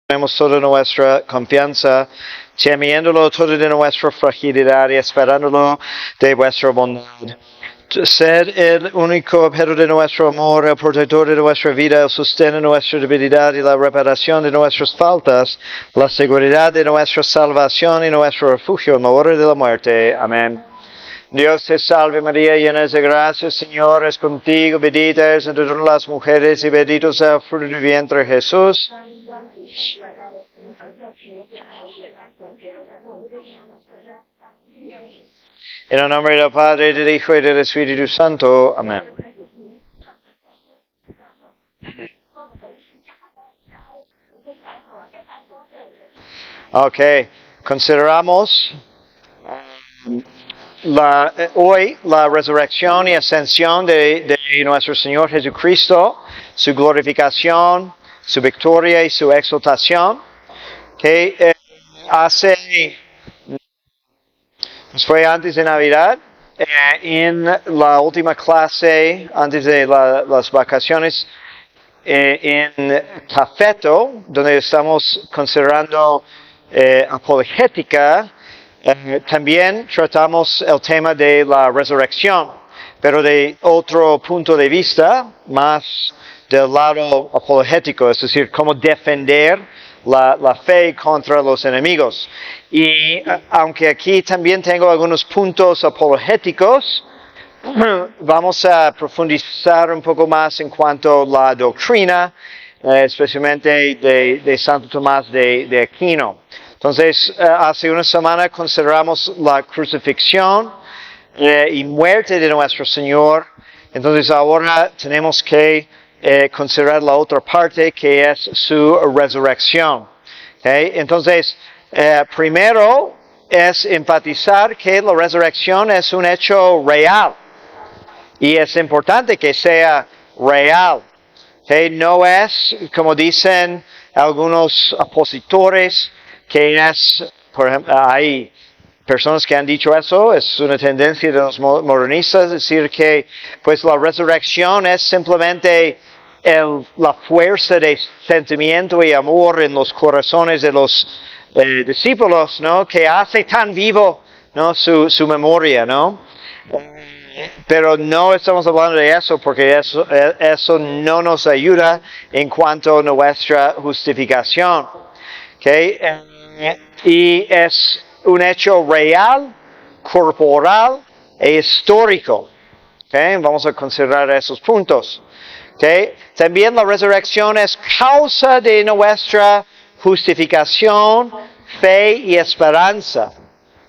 Ponemos toda nuestra confianza, temiéndolo todo de nuestra fragilidad y esperándolo de vuestra bondad. Sed el único objeto de nuestro amor, el protector de nuestra vida, el sostén de nuestra debilidad y la reparación de nuestras faltas, la seguridad de nuestra salvación y nuestro refugio en la hora de la muerte. Amén. Dios te salve María, llena de gracia, Señor es contigo, bendita eres entre todas las mujeres y bendito sea el fruto de tu vientre Jesús. En el nombre del Padre, del Hijo y del Espíritu Santo. Amén. Ok, consideramos hoy la resurrección y ascensión de nuestro Señor Jesucristo, su glorificación, su victoria y su exaltación, que fue antes de Navidad, en la última clase, antes de las vacaciones, en Cafeto, donde estamos considerando apologética, también tratamos el tema de la resurrección, pero de otro punto de vista, más del lado apologético, es decir, cómo defender la fe contra los enemigos. Y aunque aquí también tengo algunos puntos apologéticos, vamos a profundizar un poco más en cuanto a la doctrina, especialmente de Santo Tomás de Aquino. Entonces, hace una semana consideramos la crucifixión y muerte de nuestro Señor. Entonces, ahora tenemos que considerar la otra parte, que es su resurrección. ¿Okay? Entonces, primero es enfatizar que la resurrección es un hecho real. Y es importante que sea real. ¿Okay? No es, como dicen algunos opositores, que es, por ejemplo, hay personas que han dicho eso, es una tendencia de los modernistas, decir que pues la resurrección es simplemente la fuerza de sentimiento y amor en los corazones de los discípulos, ¿no? Que hace tan vivo, ¿no? su memoria, ¿no? Pero no estamos hablando de eso porque eso no nos ayuda en cuanto a nuestra justificación. ¿Okay? Y es un hecho real, corporal e histórico. ¿Okay? Vamos a considerar esos puntos. ¿Okay? También la resurrección es causa de nuestra justificación, fe y esperanza.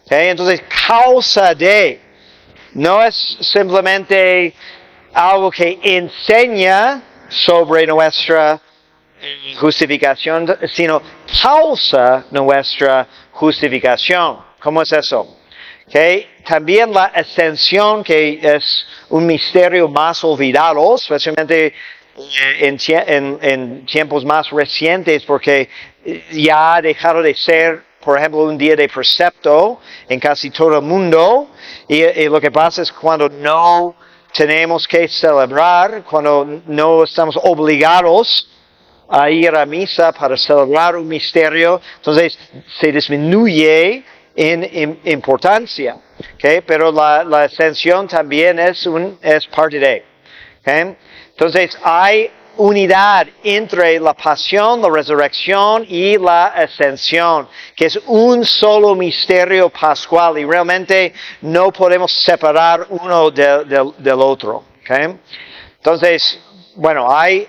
¿Okay? Entonces, causa de, no es simplemente algo que enseña sobre nuestra justificación, sino causa nuestra justificación. ¿Cómo es eso? Okay. También la ascensión, que es un misterio más olvidado, especialmente en tiempos más recientes, porque ya ha dejado de ser, por ejemplo, un día de precepto en casi todo el mundo, y lo que pasa es cuando no tenemos que celebrar, cuando no estamos obligados a ir a misa para celebrar un misterio, entonces se disminuye en importancia, ¿okay? Pero la ascensión también es parte de, ¿okay? Entonces hay unidad entre la pasión, la resurrección y la ascensión, que es un solo misterio pascual y realmente no podemos separar uno del otro, ¿okay? Entonces, bueno, hay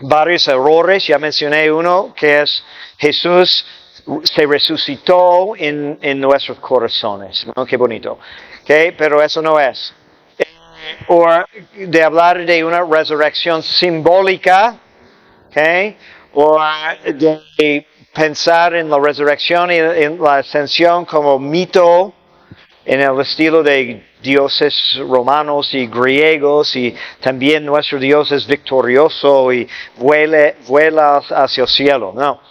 varios errores. Ya mencioné uno, que es Jesús se resucitó en nuestros corazones, ¿no? Qué bonito. ¿Okay? Pero eso no es. O de hablar de una resurrección simbólica, ¿okay? O de pensar en la resurrección y en la ascensión como mito en el estilo de dioses romanos y griegos, y también nuestro Dios es victorioso y vuela hacia el cielo. No,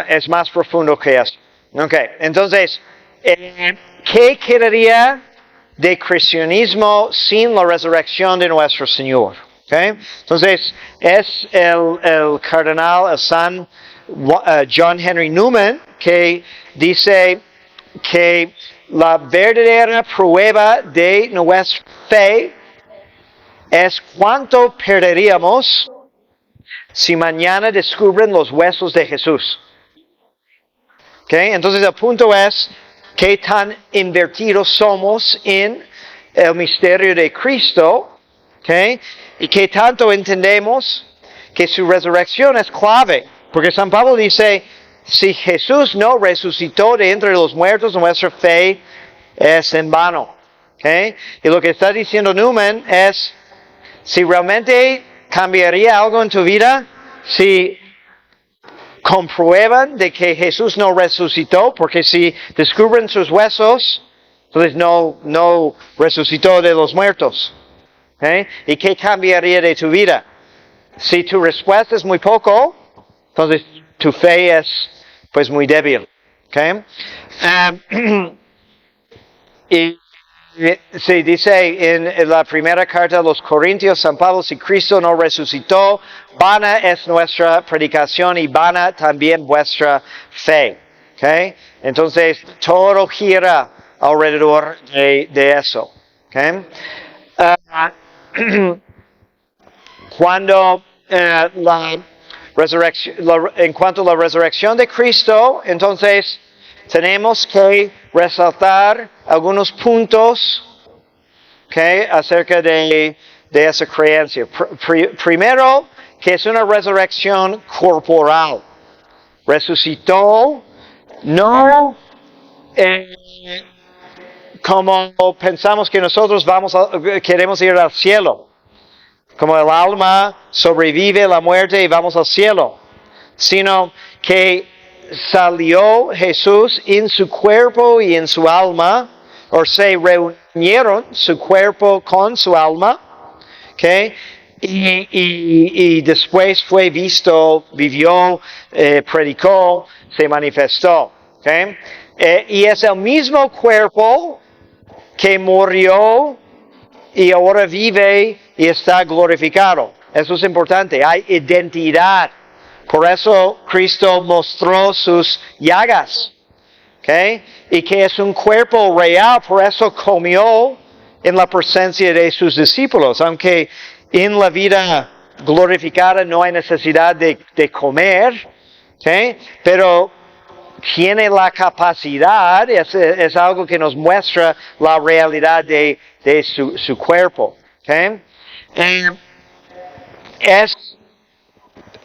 es más profundo que eso. Okay. Entonces, ¿qué quedaría de cristianismo sin la resurrección de nuestro Señor? ¿Okay? Entonces, es el cardenal, el San John Henry Newman, que dice que la verdadera prueba de nuestra fe es cuánto perderíamos si mañana descubren los huesos de Jesús. ¿Okay? Entonces el punto es qué tan invertidos somos en el misterio de Cristo, ¿okay? Y qué tanto entendemos que su resurrección es clave. Porque San Pablo dice, si Jesús no resucitó de entre los muertos, nuestra fe es en vano. ¿Okay? Y lo que está diciendo Newman es, si realmente cambiaría algo en tu vida, si comprueban de que Jesús no resucitó, porque si descubren sus huesos, entonces no resucitó de los muertos. ¿Okay? ¿Y qué cambiaría de tu vida? Si tu respuesta es muy poco, entonces tu fe es pues muy débil. ¿Okay? Y se dice en la primera carta a los Corintios, San Pablo, si Cristo no resucitó, vana es nuestra predicación y vana también vuestra fe. ¿Okay? Entonces, todo gira alrededor de eso. ¿Okay? Cuando en cuanto a la resurrección de Cristo, entonces tenemos que resaltar algunos puntos, ¿okay? Acerca de esa creencia. Primero, que es una resurrección corporal. Resucitó, no como pensamos que nosotros queremos ir al cielo. Como el alma sobrevive la muerte y vamos al cielo. Sino que salió Jesús en su cuerpo y en su alma, o se reunieron su cuerpo con su alma, ¿okay? Y después fue visto, vivió, predicó, se manifestó, ¿okay? Y es el mismo cuerpo que murió y ahora vive y está glorificado. Eso es importante, hay identidad. Por eso Cristo mostró sus llagas, ¿okay? Y que es un cuerpo real, por eso comió en la presencia de sus discípulos, aunque en la vida glorificada no hay necesidad de comer, ¿okay? Pero tiene la capacidad, es algo que nos muestra la realidad de su cuerpo, ¿okay?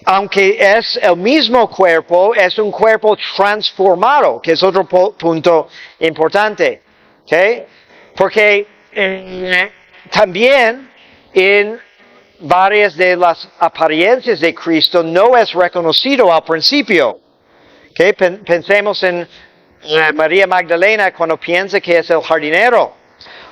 Aunque es el mismo cuerpo, es un cuerpo transformado, que es otro punto importante. ¿Okay? Porque también en varias de las apariencias de Cristo no es reconocido al principio. ¿Okay? Pensemos en María Magdalena cuando piensa que es el jardinero,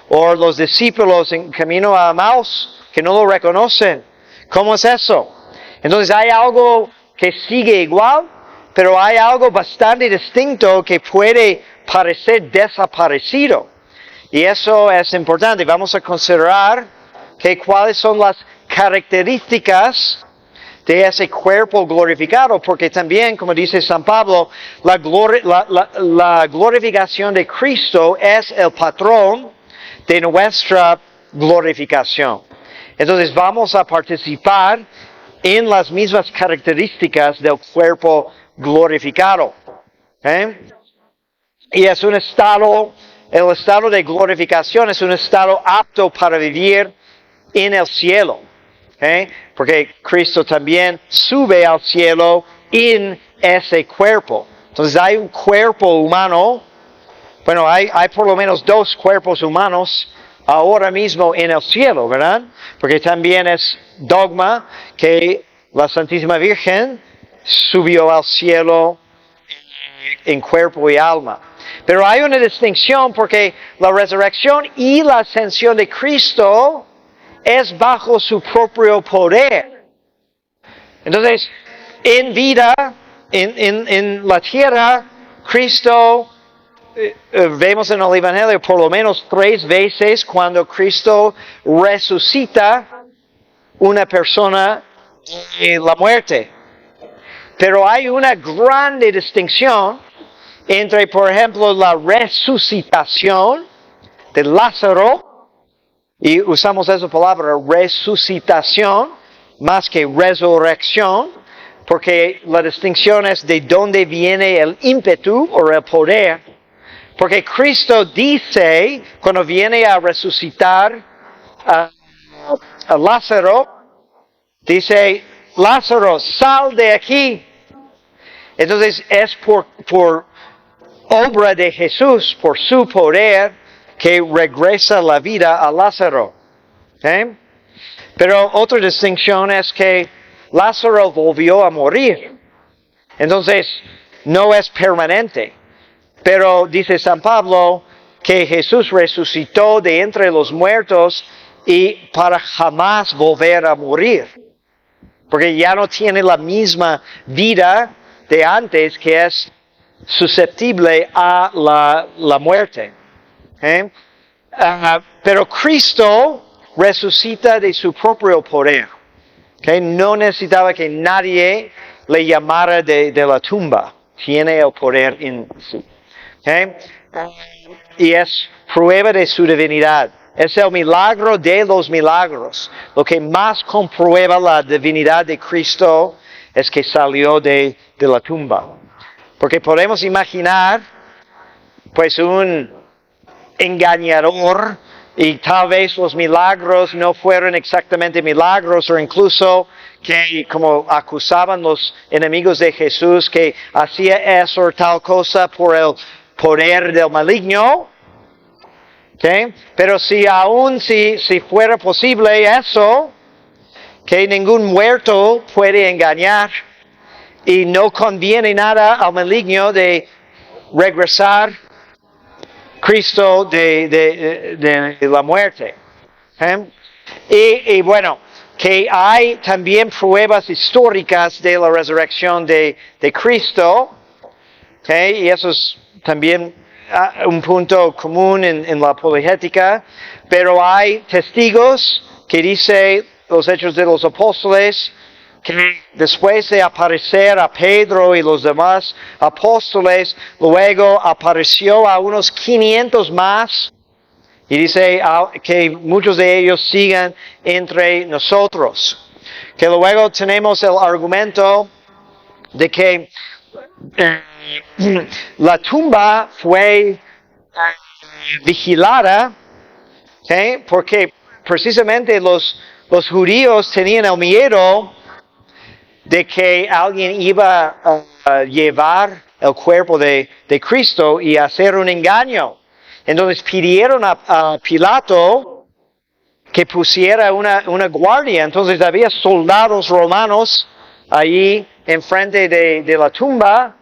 o los discípulos en camino a Emaús que no lo reconocen. ¿Cómo es eso? Entonces hay algo que sigue igual, pero hay algo bastante distinto que puede parecer desaparecido. Y eso es importante. Vamos a considerar que cuáles son las características de ese cuerpo glorificado, porque también, como dice San Pablo, la glorificación de Cristo es el patrón de nuestra glorificación. Entonces vamos a participar en las mismas características del cuerpo glorificado. ¿Okay? Y es un estado, el estado de glorificación es un estado apto para vivir en el cielo. ¿Okay? Porque Cristo también sube al cielo en ese cuerpo. Entonces hay un cuerpo humano, bueno, hay por lo menos 2 cuerpos humanos ahora mismo en el cielo, ¿verdad? Porque también es dogma que la Santísima Virgen subió al cielo en cuerpo y alma. Pero hay una distinción porque la resurrección y la ascensión de Cristo es bajo su propio poder. Entonces, en vida, en la tierra, Cristo, vemos en el Evangelio por lo menos 3 veces cuando Cristo resucita, una persona de la muerte. Pero hay una grande distinción entre, por ejemplo, la resucitación de Lázaro, y usamos esa palabra resucitación más que resurrección, porque la distinción es de dónde viene el ímpetu o el poder. Porque Cristo dice, cuando viene a resucitar a Lázaro, dice, Lázaro, sal de aquí. Entonces es por obra de Jesús, por su poder, que regresa la vida a Lázaro. ¿Okay? Pero otra distinción es que Lázaro volvió a morir. Entonces no es permanente. Pero dice San Pablo que Jesús resucitó de entre los muertos y para jamás volver a morir. Porque ya no tiene la misma vida de antes, que es susceptible a la muerte. Pero Cristo resucita de su propio poder. No necesitaba que nadie le llamara de la tumba. Tiene el poder en sí. Y es prueba de su divinidad. Es el milagro de los milagros. Lo que más comprueba la divinidad de Cristo es que salió de la tumba. Porque podemos imaginar, pues, un engañador, y tal vez los milagros no fueron exactamente milagros, o incluso que como acusaban los enemigos de Jesús, que hacía eso o tal cosa por el poder del maligno. Pero si fuera posible eso, que ningún muerto puede engañar, y no conviene nada al maligno de regresar Cristo de la muerte. Y bueno, que hay también pruebas históricas de la resurrección de Cristo. Y eso es también un punto común en la apologética. Pero hay testigos que dice los Hechos de los Apóstoles, que después de aparecer a Pedro y los demás apóstoles, luego apareció a unos 500 más, y dice que muchos de ellos sigan entre nosotros. Que luego tenemos el argumento de que la tumba fue vigilada, porque precisamente los judíos tenían el miedo de que alguien iba a llevar el cuerpo de Cristo y hacer un engaño. Entonces pidieron a Pilato que pusiera una guardia. Entonces había soldados romanos allí enfrente de la tumba,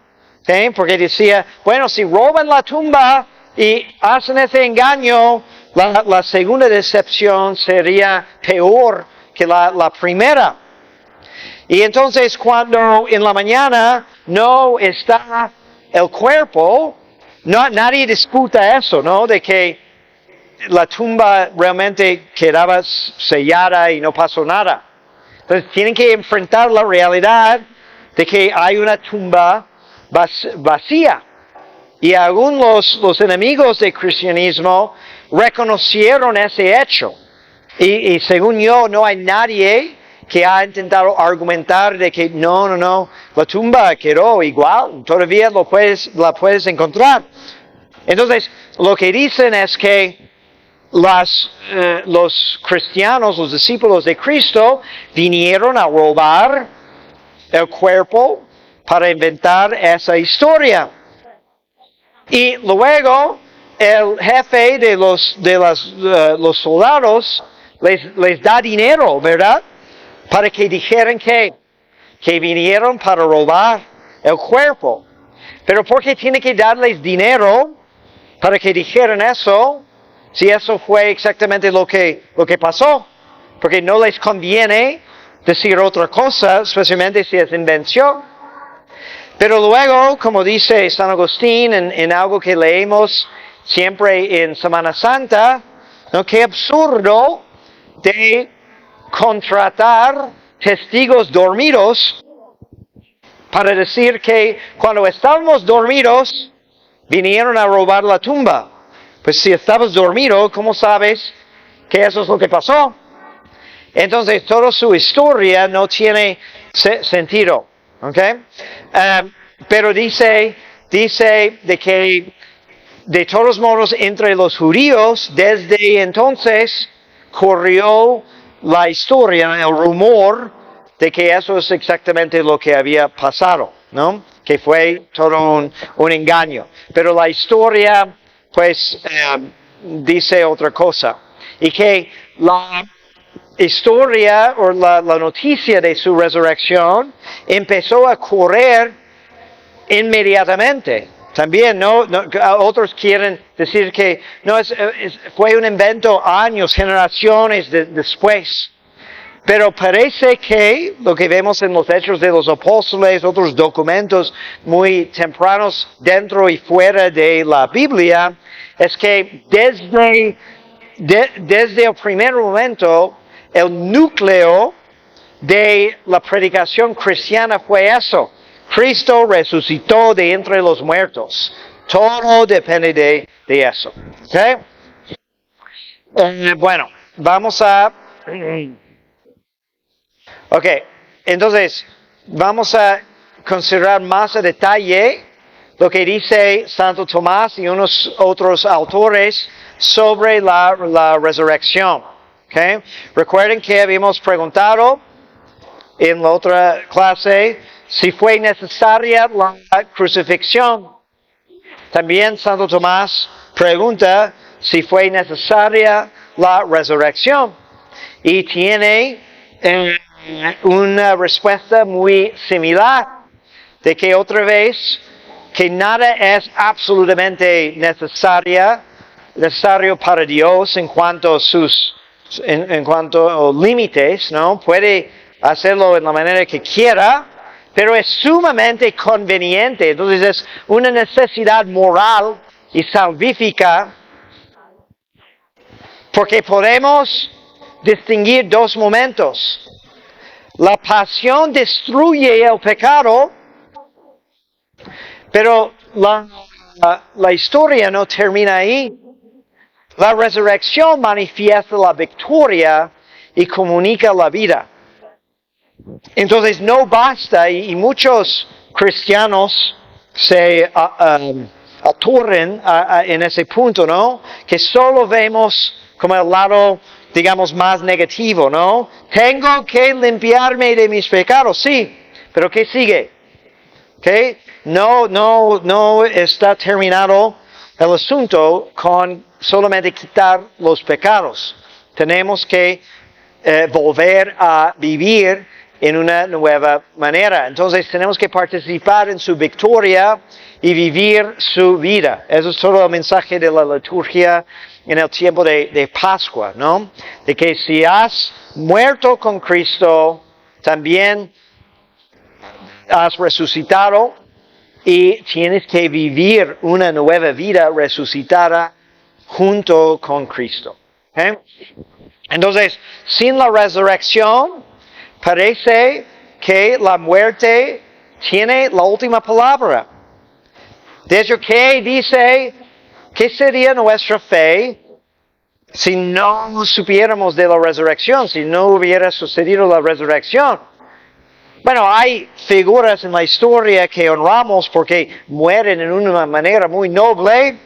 porque decía, bueno, si roban la tumba y hacen ese engaño, la segunda decepción sería peor que la primera. Y entonces cuando en la mañana no está el cuerpo, nadie disputa eso, ¿no? De que la tumba realmente quedaba sellada y no pasó nada. Entonces tienen que enfrentar la realidad de que hay una tumba vacía. Y aún los enemigos del cristianismo reconocieron ese hecho. Y según yo, no hay nadie que ha intentado argumentar de que no, la tumba quedó igual, todavía la puedes encontrar. Entonces, lo que dicen es que los cristianos, los discípulos de Cristo, vinieron a robar el cuerpo para inventar esa historia. Y luego, el jefe de los soldados les da dinero, ¿verdad? Para que dijeran que vinieron para robar el cuerpo. Pero ¿por qué tiene que darles dinero para que dijeran eso? Si eso fue exactamente lo que pasó. Porque no les conviene decir otra cosa, especialmente si es invención. Pero luego, como dice San Agustín en algo que leemos siempre en Semana Santa, ¿no? Qué absurdo de contratar testigos dormidos para decir que cuando estábamos dormidos, vinieron a robar la tumba. Pues si estabas dormido, ¿cómo sabes que eso es lo que pasó? Entonces, toda su historia no tiene sentido. ¿Ok? Pero dice de que, de todos modos, entre los judíos, desde entonces, corrió la historia, el rumor, de que eso es exactamente lo que había pasado, ¿no? Que fue todo un engaño. Pero la historia, pues, dice otra cosa. Y que la historia o la noticia de su resurrección empezó a correr inmediatamente. También, ¿no? Otros quieren decir que no fue un invento años, generaciones después. Pero parece que lo que vemos en los Hechos de los Apóstoles, otros documentos muy tempranos dentro y fuera de la Biblia, es que desde el primer momento, el núcleo de la predicación cristiana fue eso. Cristo resucitó de entre los muertos. Todo depende de eso. ¿Okay? Bueno, vamos a... Ok, entonces vamos a considerar más a detalle lo que dice Santo Tomás y unos otros autores sobre la resurrección. Okay. Recuerden que habíamos preguntado en la otra clase si fue necesaria la crucifixión. También Santo Tomás pregunta si fue necesaria la resurrección. Y tiene una respuesta muy similar, de que otra vez, que nada es absolutamente necesario para Dios en cuanto a límites, ¿no? Puede hacerlo en la manera que quiera, pero es sumamente conveniente. Entonces es una necesidad moral y salvífica, porque podemos distinguir dos momentos. La pasión destruye el pecado, pero la historia no termina ahí. La resurrección manifiesta la victoria y comunica la vida. Entonces no basta, y muchos cristianos se aturren en ese punto, ¿no? Que solo vemos como el lado, digamos, más negativo, ¿no? Tengo que limpiarme de mis pecados, sí, pero ¿qué sigue? ¿Okay? No está terminado el asunto con solamente quitar los pecados. Tenemos que volver a vivir en una nueva manera. Entonces tenemos que participar en su victoria y vivir su vida. Eso es todo el mensaje de la liturgia en el tiempo de Pascua, ¿no? De que si has muerto con Cristo, también has resucitado y tienes que vivir una nueva vida resucitada junto con Cristo. ¿Okay? Entonces, sin la resurrección, parece que la muerte tiene la última palabra. De hecho, ¿qué dice? ¿Qué sería nuestra fe si no supiéramos de la resurrección, si no hubiera sucedido la resurrección? Bueno, hay figuras en la historia que honramos porque mueren en una manera muy noble.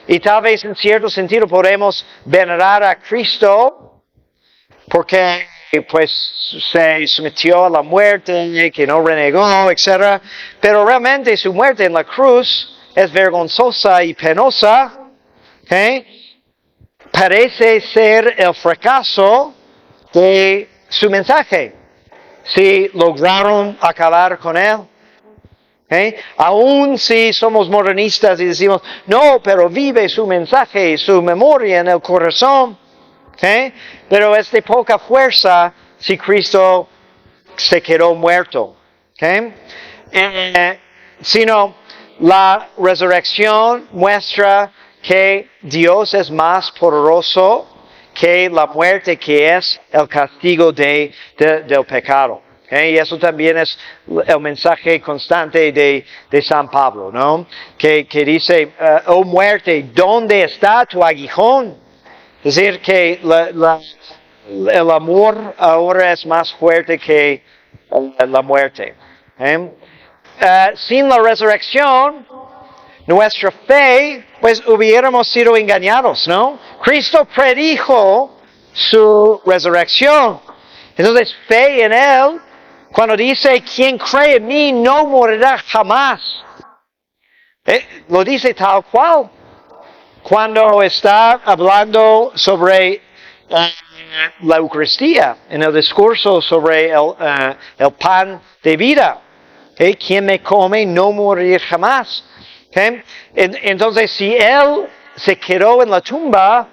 Y tal vez en cierto sentido podemos venerar a Cristo porque pues se sometió a la muerte, que no renegó, etc. Pero realmente su muerte en la cruz es vergonzosa y penosa. Parece ser el fracaso de su mensaje. Si lograron acabar con él. Aún si somos modernistas y decimos, no, pero vive su mensaje y su memoria en el corazón. Pero es de poca fuerza si Cristo se quedó muerto. Sino la resurrección muestra que Dios es más poderoso que la muerte, que es el castigo del pecado. Y eso también es el mensaje constante de San Pablo, ¿no? Que dice, oh muerte, ¿dónde está tu aguijón? Es decir, que el amor ahora es más fuerte que la muerte. Sin la resurrección, nuestra fe, pues hubiéramos sido engañados, ¿no? Cristo predijo su resurrección. Entonces, fe en Él, cuando dice, quien cree en mí no morirá jamás. Lo dice tal cual. Cuando está hablando sobre la Eucaristía, en el discurso sobre el pan de vida. Quien me come no morirá jamás. Entonces, si Él se quedó en la tumba,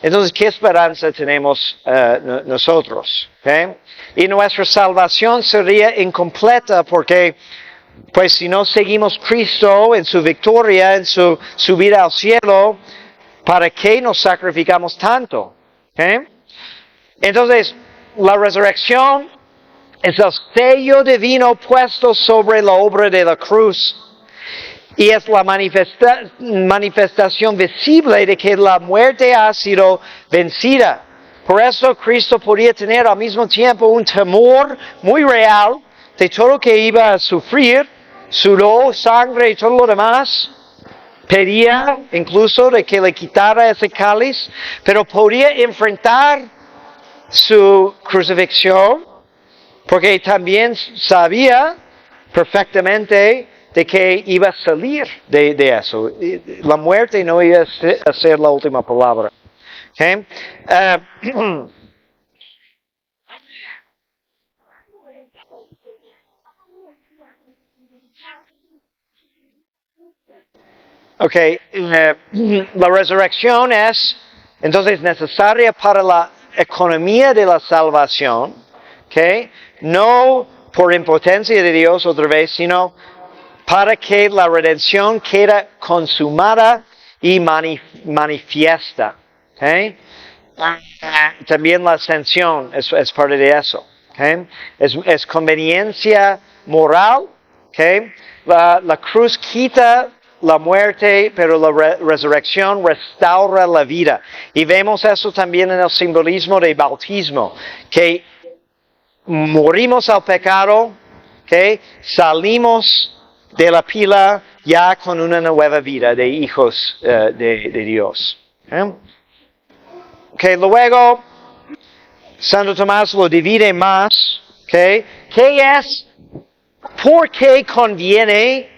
entonces, ¿qué esperanza tenemos nosotros? Y nuestra salvación sería incompleta porque, pues, si no seguimos Cristo en su victoria, en su subida al cielo, ¿para qué nos sacrificamos tanto? Entonces, la resurrección es el sello divino puesto sobre la obra de la cruz. Y es la manifestación visible de que la muerte ha sido vencida. Por eso Cristo podía tener al mismo tiempo un temor muy real de todo lo que iba a sufrir, sudor, sangre y todo lo demás. Pedía incluso de que le quitara ese cáliz, pero podía enfrentar su crucifixión, porque también sabía perfectamente de que iba a salir de eso. La muerte no iba a ser la última palabra. Okay? La resurrección es entonces necesaria para la economía de la salvación, okay? No por impotencia de Dios otra vez, sino para que la redención quede consumada y manifiesta. Okay? También la ascensión es parte de eso. Okay? Es conveniencia moral. Okay? La cruz quita la muerte, pero la resurrección restaura la vida. Y vemos eso también en el simbolismo del bautismo, que morimos al pecado, okay? Salimos de la pila ya con una nueva vida de hijos de Dios. Luego, Santo Tomás lo divide más. ¿Qué es? ¿Por qué conviene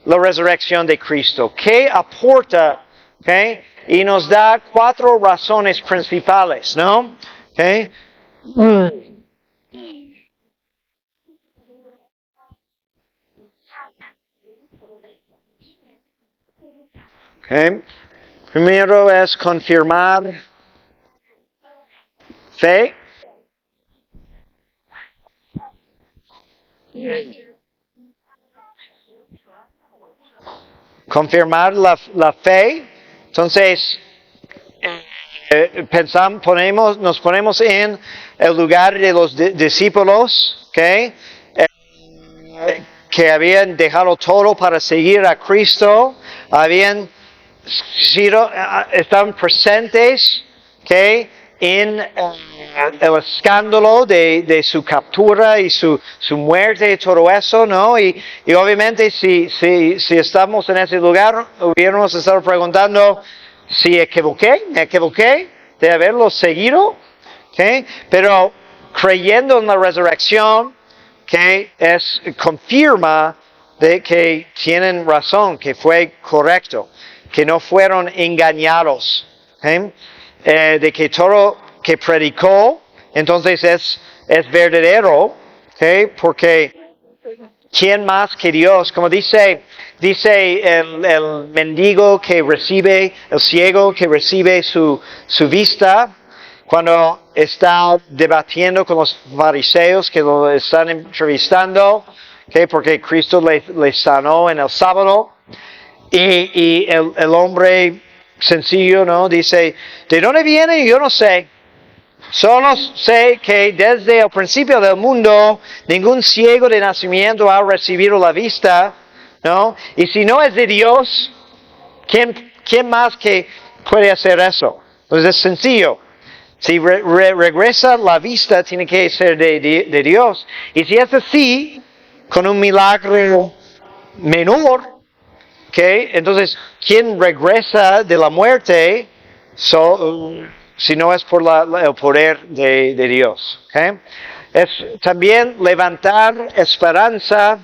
la resurrección de Cristo? ¿Qué aporta? Y nos da 4 razones principales, ¿no? Primero es confirmar fe. Confirmar la fe. Entonces, nos ponemos en el lugar de los discípulos, que habían dejado todo para seguir a Cristo, estaban presentes, en el escándalo de su captura y su muerte y todo eso, ¿no? Y obviamente si estamos en ese lugar, hubiéramos estado preguntando si me equivoqué de haberlo seguido, pero creyendo en la resurrección, confirma de que tienen razón, que fue correcto, que no fueron engañados, de que todo que predicó, entonces es verdadero, porque ¿quién más que Dios? Como dice el mendigo que recibe, el ciego que recibe su vista, cuando está debatiendo con los fariseos que lo están entrevistando, porque Cristo le sanó en el sábado, y el hombre sencillo, ¿no? Dice, ¿de dónde viene? Yo no sé. Solo sé que desde el principio del mundo ningún ciego de nacimiento ha recibido la vista, ¿no? Y si no es de Dios, ¿quién más que puede hacer eso? Entonces es sencillo. Si regresa la vista, tiene que ser de Dios. Y si es así, con un milagro menor, ¿okay? Entonces, ¿quién regresa de la muerte? Si no es por el poder de Dios. ¿Okay? Es también levantar esperanza.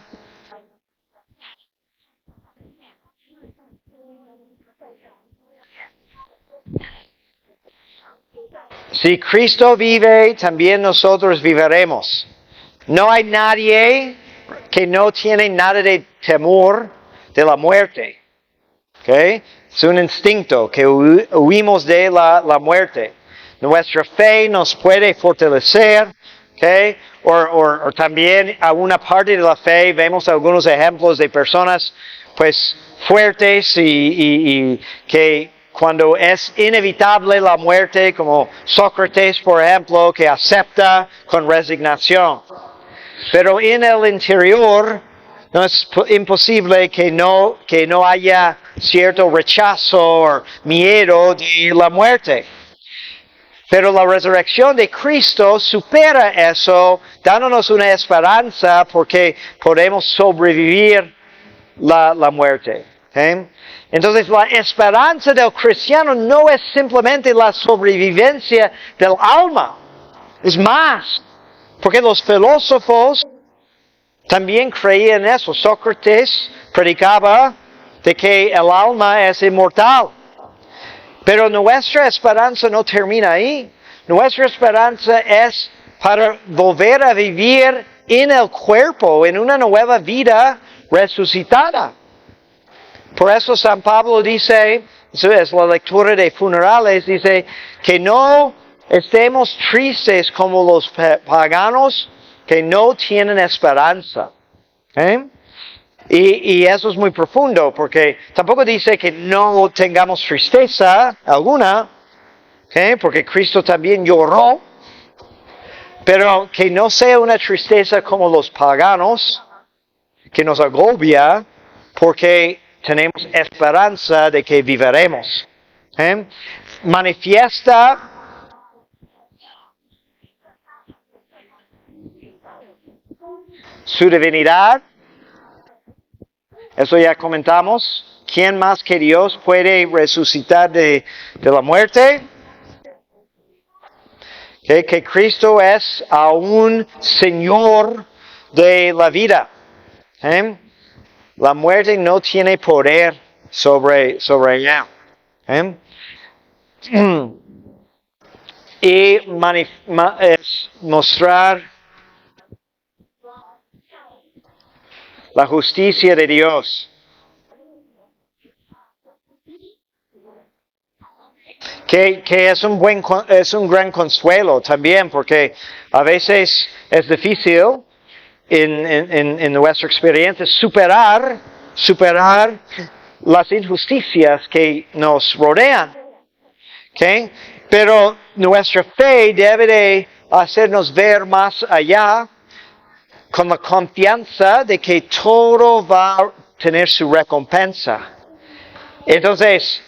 Si Cristo vive, también nosotros viviremos. No hay nadie que no tiene nada de temor de la muerte. ¿Okay? Es un instinto que huimos de la muerte. Nuestra fe nos puede fortalecer. ¿Okay? O también a una parte de la fe vemos algunos ejemplos de personas pues fuertes y que cuando es inevitable la muerte, como Sócrates, por ejemplo, que acepta con resignación. Pero en el interior no es imposible que no haya cierto rechazo o miedo de la muerte. Pero la resurrección de Cristo supera eso, dándonos una esperanza porque podemos sobrevivir la muerte. ¿Okay? Entonces la esperanza del cristiano no es simplemente la sobrevivencia del alma, es más, porque los filósofos también creían eso. Sócrates predicaba de que el alma es inmortal. Pero nuestra esperanza no termina ahí. Nuestra esperanza es para volver a vivir en el cuerpo, en una nueva vida resucitada. Por eso San Pablo dice, eso es la lectura de funerales, dice que no estemos tristes como los paganos que no tienen esperanza. ¿Eh? Y eso es muy profundo, porque tampoco dice que no tengamos tristeza alguna, ¿okay? Porque Cristo también lloró, pero que no sea una tristeza como los paganos, que nos agobia, porque tenemos esperanza de que viviremos. Manifiesta su divinidad. Eso ya comentamos. ¿Quién más que Dios puede resucitar de la muerte? Que Cristo es aún Señor de la vida. La muerte no tiene poder sobre ella. Y mostrar la justicia de Dios. Que es un gran consuelo también, porque a veces es difícil en nuestra experiencia superar las injusticias que nos rodean. ¿Okay? Pero nuestra fe debe de hacernos ver más allá con la confianza de que todo va a tener su recompensa. Entonces,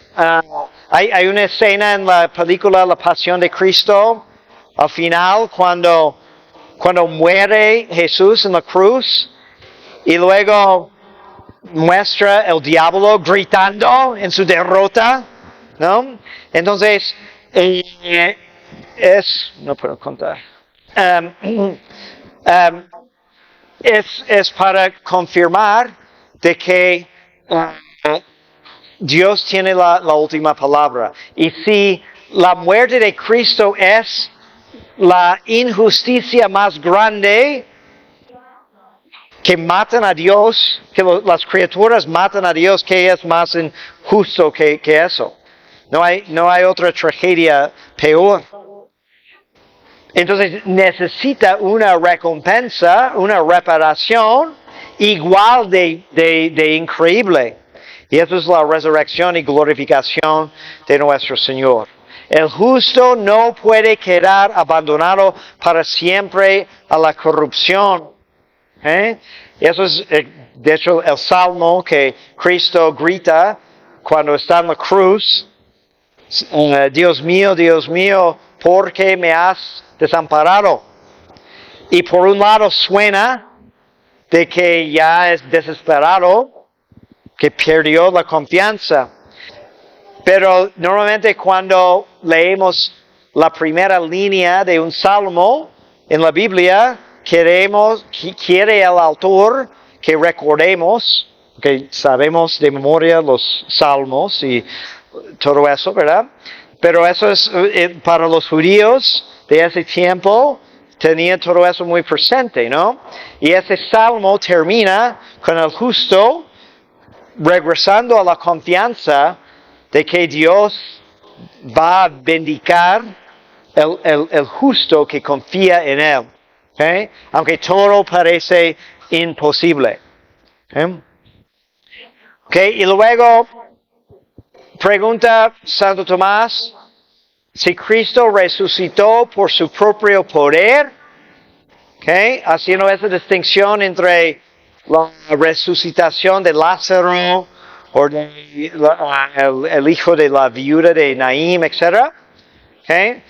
hay una escena en la película La Pasión de Cristo, al final, cuando muere Jesús en la cruz, y luego muestra el diablo gritando en su derrota, ¿no? Entonces, no puedo contar. Es para confirmar de que Dios tiene la última palabra. Y si la muerte de Cristo es la injusticia más grande, que matan a Dios, que las criaturas matan a Dios, que es más injusto que eso. No hay otra tragedia peor. Entonces necesita una recompensa, una reparación igual de increíble. Y eso es la resurrección y glorificación de nuestro Señor. El justo no puede quedar abandonado para siempre a la corrupción. Eso es, de hecho, el salmo que Cristo grita cuando está en la cruz. Dios mío, ¿por qué me has desamparado? Y por un lado suena de que ya es desesperado, que perdió la confianza. Pero normalmente cuando leemos la primera línea de un salmo en la Biblia, quiere el autor que recordemos, que sabemos de memoria los salmos y todo eso, ¿verdad? Pero eso es para los judíos de ese tiempo, tenía todo eso muy presente, ¿no? Y ese salmo termina con el justo regresando a la confianza de que Dios va a bendicar el justo que confía en Él. ¿Okay? Aunque todo parece imposible. ¿Okay? Y luego pregunta Santo Tomás si Cristo resucitó por su propio poder, ¿okay? Haciendo esa distinción entre la resucitación de Lázaro o el hijo de la viuda de Naim, etc. ¿Okay?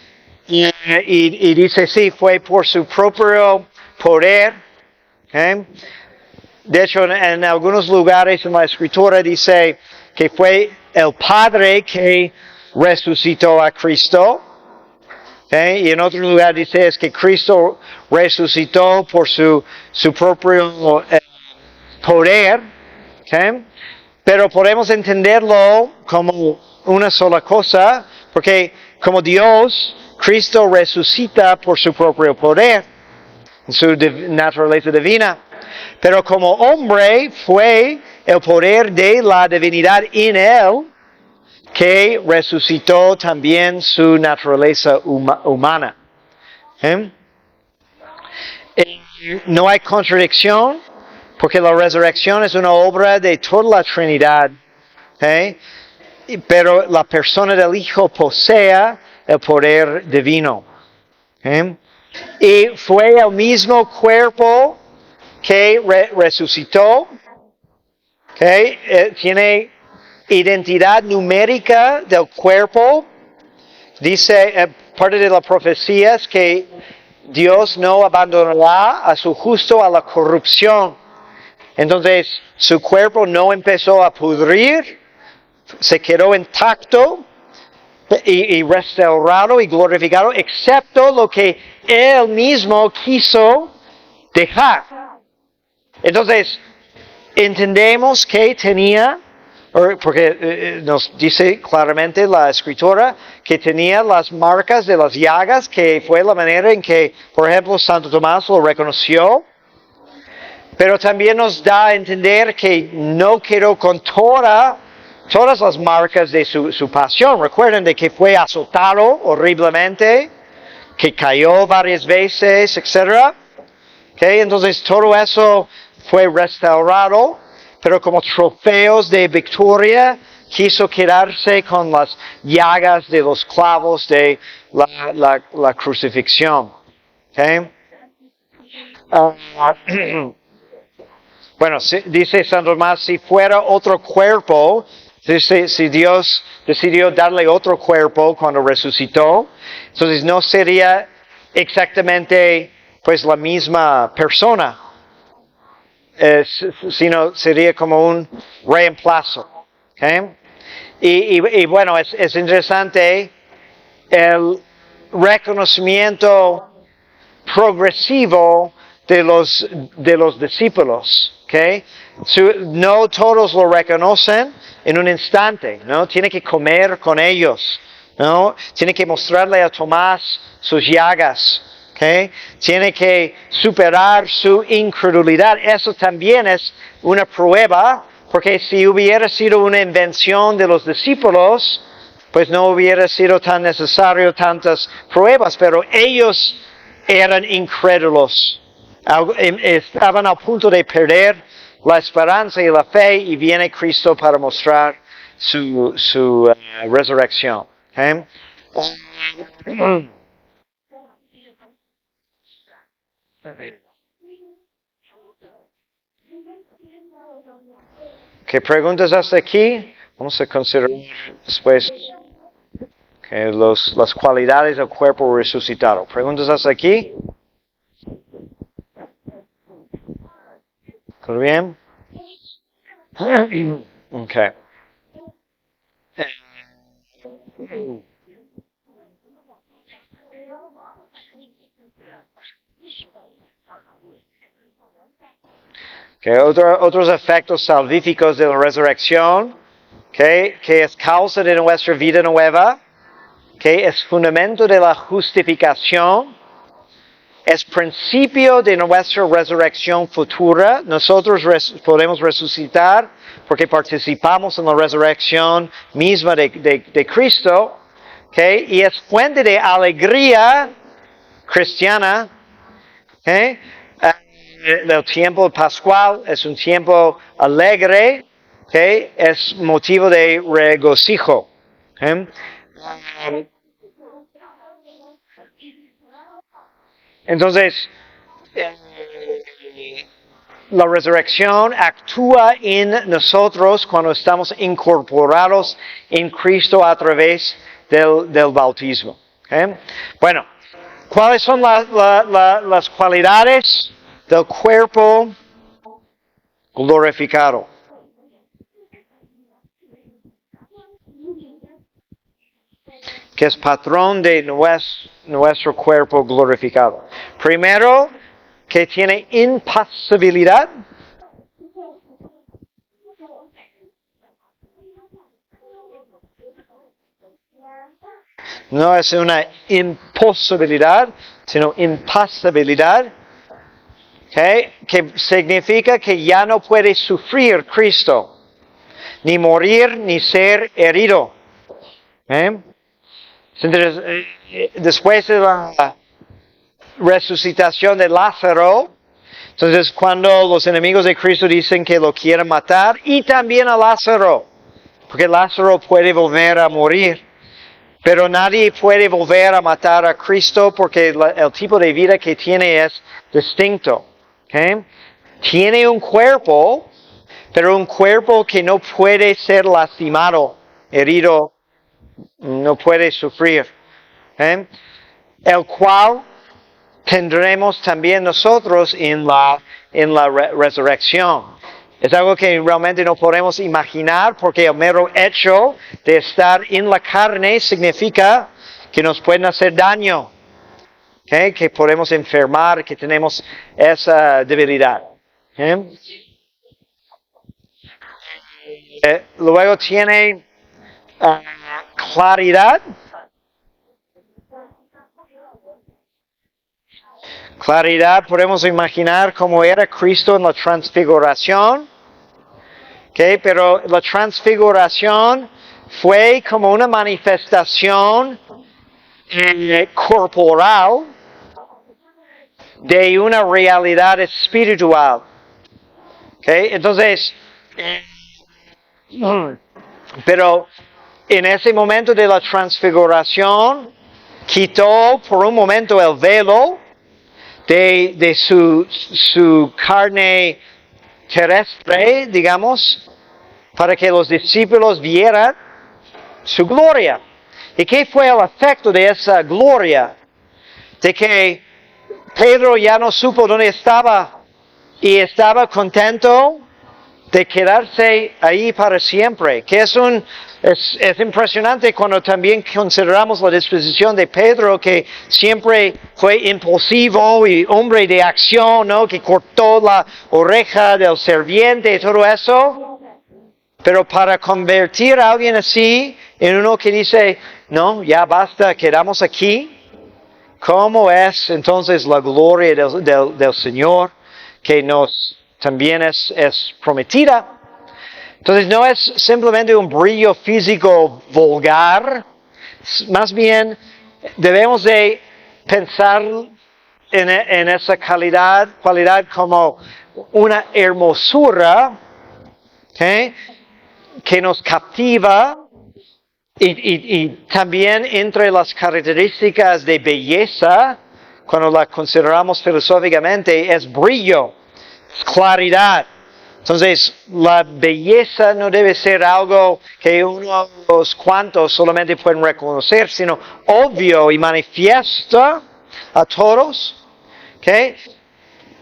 Y dice, sí, fue por su propio poder. ¿Okay? De hecho, en algunos lugares en la Escritura dice que fue el Padre que resucitó a Cristo. ¿Okay? Y en otro lugar dice es que Cristo resucitó por su propio poder. ¿Okay? Pero podemos entenderlo como una sola cosa, porque como Dios, Cristo resucita por su propio poder, en su naturaleza divina. Pero como hombre fue el poder de la divinidad en él que resucitó también su naturaleza humana. No hay contradicción, porque la resurrección es una obra de toda la Trinidad. Pero la persona del Hijo posee el poder divino. Y fue el mismo cuerpo que resucitó. Tiene identidad numérica del cuerpo. Dice, parte de la profecía es que Dios no abandonará a su justo a la corrupción. Entonces, su cuerpo no empezó a pudrir, se quedó intacto y restaurado y glorificado, excepto lo que Él mismo quiso dejar. Entonces, entendemos que tenía, porque nos dice claramente la Escritura, que tenía las marcas de las llagas, que fue la manera en que, por ejemplo, Santo Tomás lo reconoció. Pero también nos da a entender que no quedó con todas las marcas de su pasión. Recuerden de que fue azotado horriblemente, que cayó varias veces, etc. Entonces todo eso fue restaurado, pero como trofeos de victoria, quiso quedarse con las llagas de los clavos de la crucifixión. Bueno, dice San Tomás, si fuera otro cuerpo, si Dios decidió darle otro cuerpo cuando resucitó, entonces no sería exactamente pues la misma persona, sino sería como un reemplazo. Y bueno, es interesante el reconocimiento progresivo de los discípulos. No todos lo reconocen en un instante, ¿no? Tiene que comer con ellos, ¿no? Tiene que mostrarle a Tomás sus llagas, tiene que superar su incredulidad. Eso también es una prueba, porque si hubiera sido una invención de los discípulos, pues no hubiera sido tan necesario tantas pruebas, pero ellos eran incrédulos. Estaban a punto de perder la esperanza y la fe, y viene Cristo para mostrar su resurrección. ¿Qué preguntas hasta aquí? Vamos a considerar después las cualidades del cuerpo resucitado. ¿Preguntas hasta aquí? ¿Todo bien? Okay. Otros efectos salvíficos de la resurrección, que es causa de nuestra vida nueva, que es fundamento de la justificación, es principio de nuestra resurrección futura. Nosotros podemos resucitar porque participamos en la resurrección misma de Cristo, y es fuente de alegría cristiana. El tiempo pascual es un tiempo alegre, es motivo de regocijo. Entonces, la resurrección actúa en nosotros cuando estamos incorporados en Cristo a través del bautismo. Bueno, ¿cuáles son las cualidades del cuerpo glorificado? Que es patrón de nuestro cuerpo glorificado. Primero, que tiene impasibilidad. No es una imposibilidad, sino impasibilidad. Que significa que ya no puede sufrir Cristo, ni morir, ni ser herido. Entonces, después de la resucitación de Lázaro, entonces cuando los enemigos de Cristo dicen que lo quieren matar, y también a Lázaro, porque Lázaro puede volver a morir, pero nadie puede volver a matar a Cristo porque el tipo de vida que tiene es distinto. Tiene un cuerpo, pero un cuerpo que no puede ser lastimado, herido, no puede sufrir. El cual tendremos también nosotros en la resurrección. Es algo que realmente no podemos imaginar porque el mero hecho de estar en la carne significa que nos pueden hacer daño, que podemos enfermar, que tenemos esa debilidad. Luego tiene claridad. Claridad, podemos imaginar cómo era Cristo en la transfiguración. Pero la transfiguración fue como una manifestación corporal de una realidad espiritual. Entonces, pero en ese momento de la transfiguración, quitó por un momento el velo de su carne terrestre, digamos, para que los discípulos vieran su gloria. ¿Y qué fue el efecto de esa gloria? De que Pedro ya no supo dónde estaba y estaba contento de quedarse ahí para siempre. Que es impresionante cuando también consideramos la disposición de Pedro, que siempre fue impulsivo y hombre de acción, ¿no? Que cortó la oreja del serviente y todo eso. Pero para convertir a alguien así en uno que dice, no, ya basta, quedamos aquí. ¿Cómo es entonces la gloria del Señor que nos también es prometida? Entonces no es simplemente un brillo físico vulgar, más bien debemos de pensar en esa cualidad como una hermosura que nos captiva Y también entre las características de belleza, cuando la consideramos filosóficamente, es brillo, es claridad. Entonces, la belleza no debe ser algo que unos cuantos solamente pueden reconocer, sino obvio y manifiesta a todos. ¿Okay?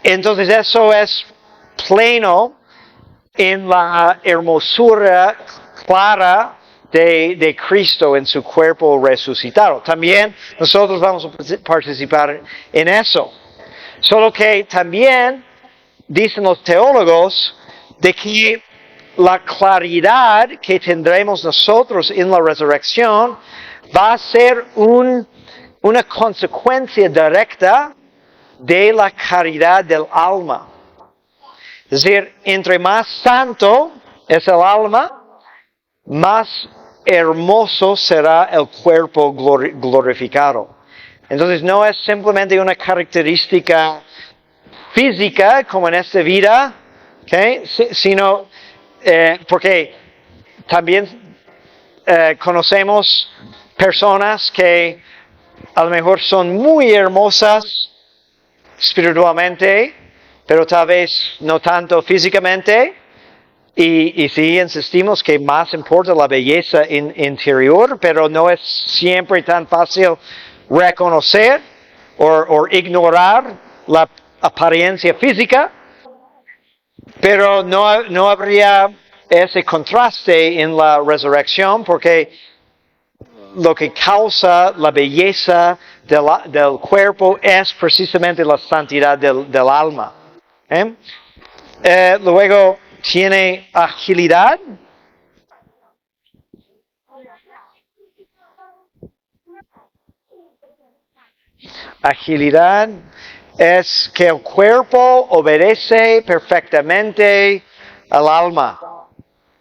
Entonces, eso es pleno en la hermosura clara de Cristo en su cuerpo resucitado. También nosotros vamos a participar en eso. Solo que también dicen los teólogos de que la claridad que tendremos nosotros en la resurrección va a ser una consecuencia directa de la caridad del alma. Es decir, entre más santo es el alma, más hermoso será el cuerpo glorificado. Entonces no es simplemente una característica física como en esta vida, ¿okay? Sino porque también conocemos personas que a lo mejor son muy hermosas espiritualmente, pero tal vez no tanto físicamente. Y sí insistimos que más importa la belleza interior, pero no es siempre tan fácil reconocer o ignorar la apariencia física, pero no habría ese contraste en la resurrección porque lo que causa la belleza del cuerpo es precisamente la santidad del alma. Luego tiene agilidad. Agilidad es que el cuerpo obedece perfectamente al alma.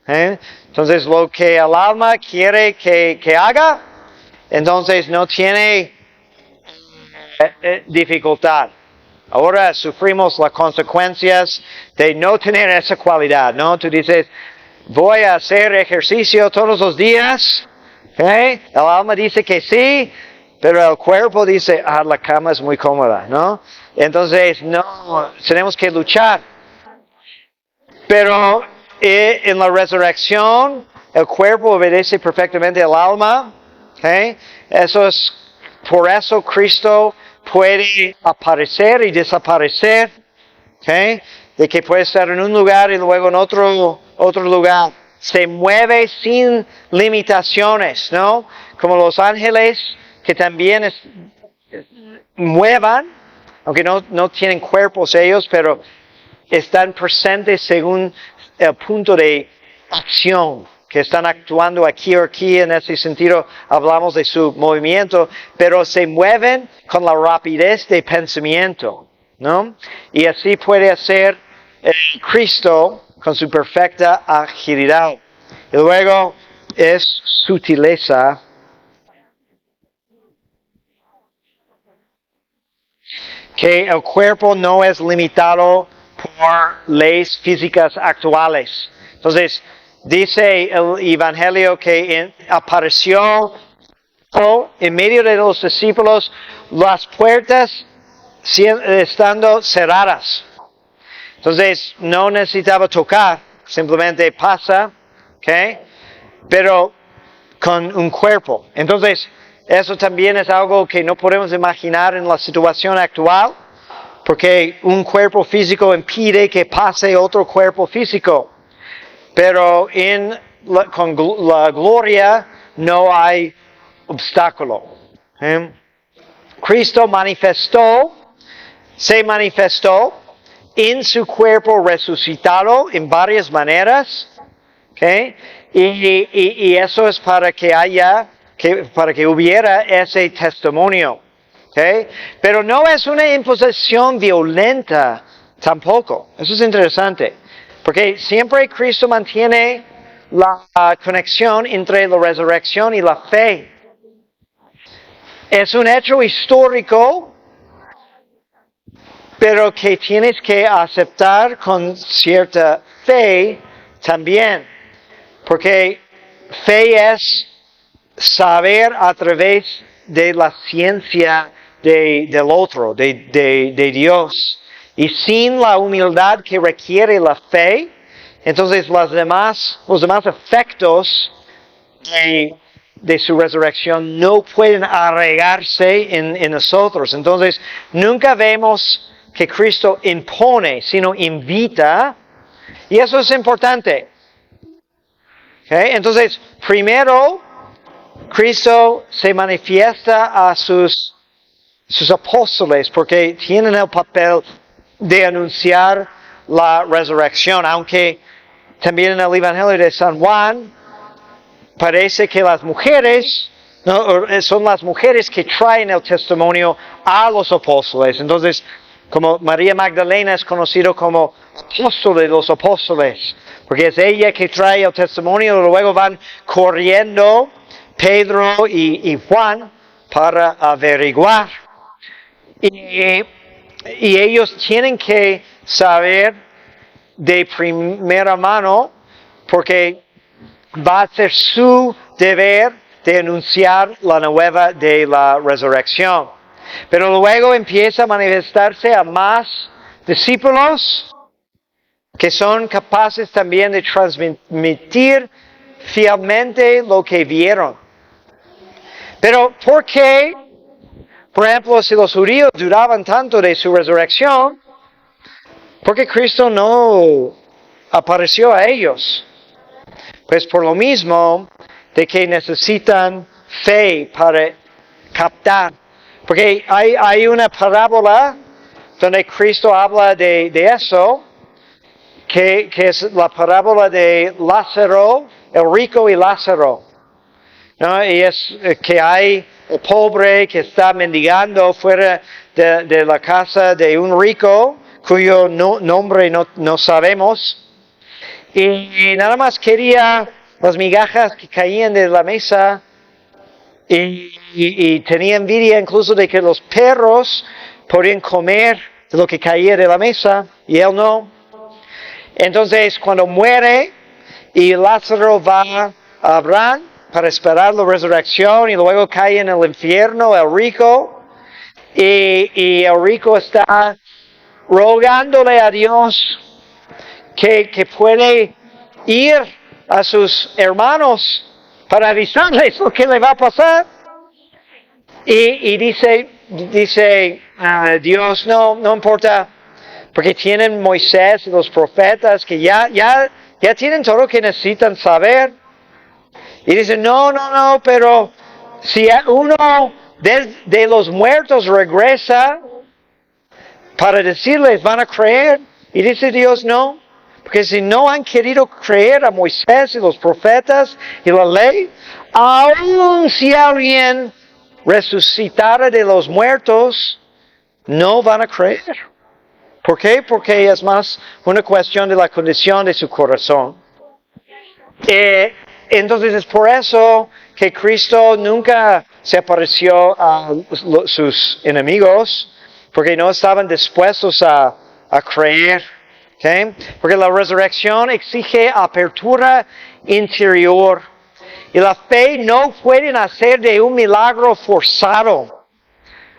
Entonces lo que el alma quiere que haga, entonces no tiene dificultad. Ahora sufrimos las consecuencias de no tener esa cualidad, ¿no? Tú dices, voy a hacer ejercicio todos los días, ¿okay? El alma dice que sí, pero el cuerpo dice, la cama es muy cómoda, ¿no? Entonces, no, tenemos que luchar. Pero en la resurrección, el cuerpo obedece perfectamente al alma, ¿okay? Por eso Cristo puede aparecer y desaparecer, ¿okay? De que puede estar en un lugar y luego en otro lugar. Se mueve sin limitaciones, ¿no? Como los ángeles que también muevan, aunque no tienen cuerpos ellos, pero están presentes según el punto de acción, que están actuando aquí o aquí. En ese sentido hablamos de su movimiento, pero se mueven con la rapidez de pensamiento, ¿no? Y así puede hacer Cristo con su perfecta agilidad. Y luego es sutileza. Que el cuerpo no es limitado por leyes físicas actuales. Entonces, dice el Evangelio que apareció en medio de los discípulos las puertas estando cerradas. Entonces, no necesitaba tocar, simplemente pasa, ¿ok? Pero con un cuerpo. Entonces, eso también es algo que no podemos imaginar en la situación actual, porque un cuerpo físico impide que pase otro cuerpo físico. Pero con la gloria no hay obstáculo. Cristo se manifestó en su cuerpo resucitado en varias maneras. ¿Okay? Y eso es para que hubiera ese testimonio. ¿Okay? Pero no es una imposición violenta tampoco. Eso es interesante. Porque siempre Cristo mantiene la conexión entre la resurrección y la fe. Es un hecho histórico, pero que tienes que aceptar con cierta fe también. Porque fe es saber a través de la ciencia del otro, de Dios. Y sin la humildad que requiere la fe, entonces los demás efectos de su resurrección no pueden arraigarse en nosotros. Entonces, nunca vemos que Cristo impone, sino invita. Y eso es importante. ¿Okay? Entonces, primero, Cristo se manifiesta a sus apóstoles porque tienen el papel de anunciar la resurrección, aunque también en el Evangelio de San Juan parece que las mujeres, son las mujeres que traen el testimonio a los apóstoles. Entonces, como María Magdalena es conocido como apóstol de los apóstoles, porque es ella que trae el testimonio, y luego van corriendo Pedro y Juan para averiguar. Y ellos tienen que saber de primera mano, porque va a ser su deber de anunciar la nueva de la resurrección. Pero luego empieza a manifestarse a más discípulos que son capaces también de transmitir fielmente lo que vieron. Pero ¿por qué? Por ejemplo, si los judíos dudaban tanto de su resurrección, ¿por qué Cristo no apareció a ellos? Pues por lo mismo de que necesitan fe para captar. Porque hay una parábola donde Cristo habla de eso, que es la parábola de Lázaro, el rico y Lázaro. ¿No? Y es que hay el pobre que está mendigando fuera de la casa de un rico, cuyo nombre no sabemos. Y nada más quería las migajas que caían de la mesa y tenía envidia incluso de que los perros podían comer de lo que caía de la mesa y él no. Entonces cuando muere y Lázaro va a Abraham para esperar la resurrección y luego cae en el infierno el rico y el rico está rogándole a Dios que puede ir a sus hermanos para avisarles lo que le va a pasar. Y dice Dios, no importa, porque tienen Moisés y los profetas que ya tienen todo lo que necesitan saber. Y dice, no, pero si uno de los muertos regresa para decirles, van a creer. Y dice Dios, no. Porque si no han querido creer a Moisés y los profetas y la ley, aun si alguien resucitara de los muertos, no van a creer. ¿Por qué? Porque es más una cuestión de la condición de su corazón. Entonces es por eso que Cristo nunca se apareció a sus enemigos, porque no estaban dispuestos a creer. ¿Okay? Porque la resurrección exige apertura interior. Y la fe no puede nacer de un milagro forzado.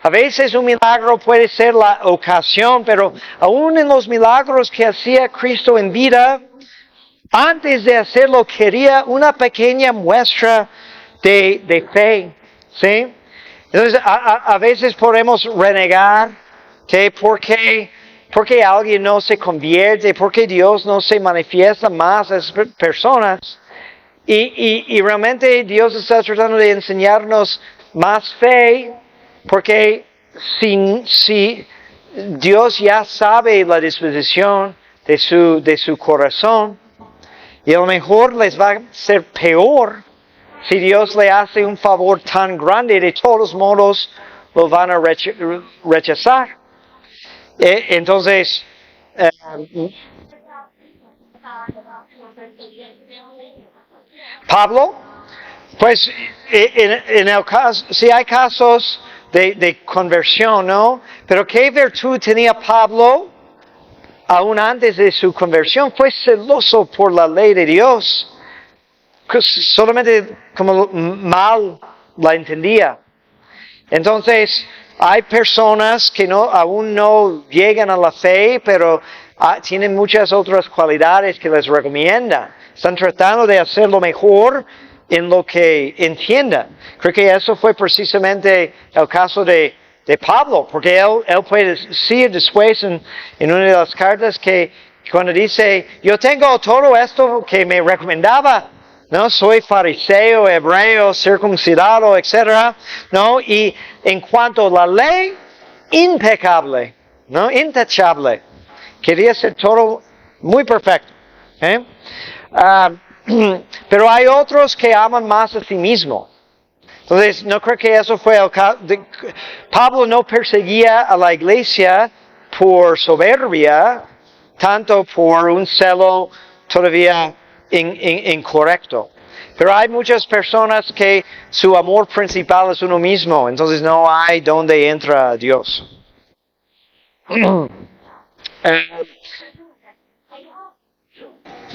A veces un milagro puede ser la ocasión, pero aún en los milagros que hacía Cristo en vida, antes de hacerlo quería una pequeña muestra de fe. ¿Sí? Entonces a veces podemos renegar que porque alguien no se convierte, porque Dios no se manifiesta más a esas personas. Y realmente Dios está tratando de enseñarnos más fe, porque si Dios ya sabe la disposición de su corazón, y a lo mejor les va a ser peor si Dios le hace un favor tan grande, de todos modos lo van a rechazar. Entonces, Pablo, pues en el caso, si hay casos de conversión, ¿no? Pero ¿qué virtud tenía Pablo aún antes de su conversión? Fue celoso por la ley de Dios. solamente como mal la entendía. Entonces, hay personas que aún no llegan a la fe, pero tienen muchas otras cualidades que les recomiendan. Están tratando de hacerlo mejor en lo que entiendan. Creo que eso fue precisamente el caso de Pablo, porque él puede decir después en una de las cartas que cuando dice, yo tengo todo esto que me recomendaba, ¿no? Soy fariseo, hebreo, circuncidado, etc., ¿no? Y en cuanto a la ley, impecable, ¿no? Intachable. Quería ser todo muy perfecto. ¿Eh? Pero hay otros que aman más a sí mismo. Entonces, no creo que eso fue el caso. Pablo no perseguía a la iglesia por soberbia, tanto por un celo todavía incorrecto. Pero hay muchas personas que su amor principal es uno mismo, entonces no hay donde entra Dios.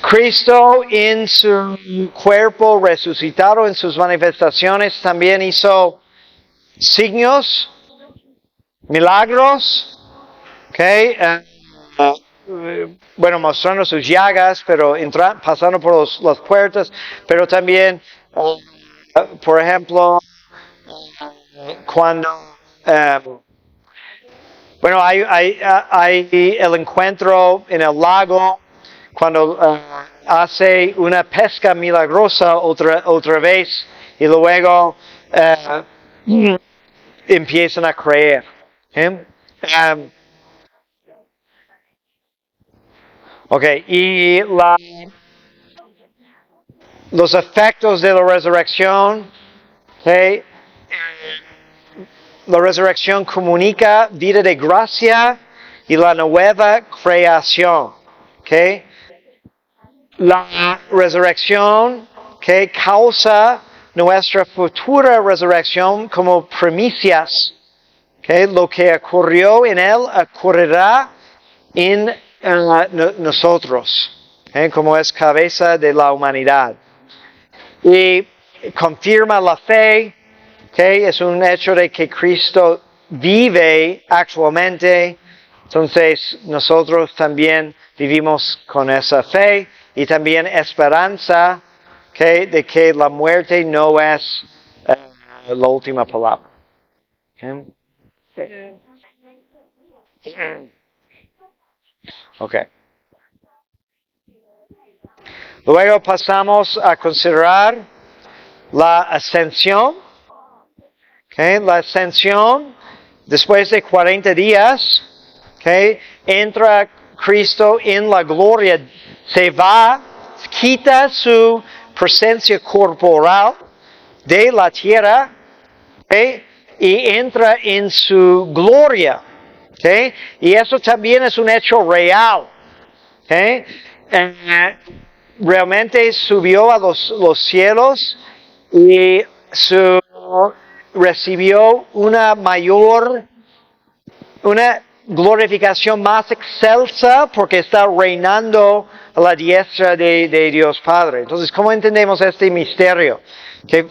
Cristo en su cuerpo resucitado, en sus manifestaciones, también hizo signos, milagros, ¿okay? Bueno, mostrando sus llagas, pero pasando por las puertas, pero también, por ejemplo, cuando, bueno, hay el encuentro en el lago, cuando hace una pesca milagrosa otra vez, y luego empiezan a creer. Okay, y los efectos de la resurrección, okay, la resurrección comunica vida de gracia y la nueva creación. Okay. La resurrección que causa nuestra futura resurrección como primicias. Okay. Lo que ocurrió en él ocurrirá en nosotros, como es cabeza de la humanidad. Y confirma la fe, es un hecho de que Cristo vive actualmente, entonces nosotros también vivimos con esa fe y también esperanza de que la muerte no es la última palabra. Okay. Luego pasamos a considerar la ascensión. La ascensión, después de 40 días, entra Cristo en la gloria, se va, quita su presencia corporal de la tierra y entra en su gloria. Y eso también es un hecho real. Realmente subió a los cielos y recibió una glorificación más excelsa porque está reinando a la diestra de Dios Padre. Entonces, ¿cómo entendemos este misterio?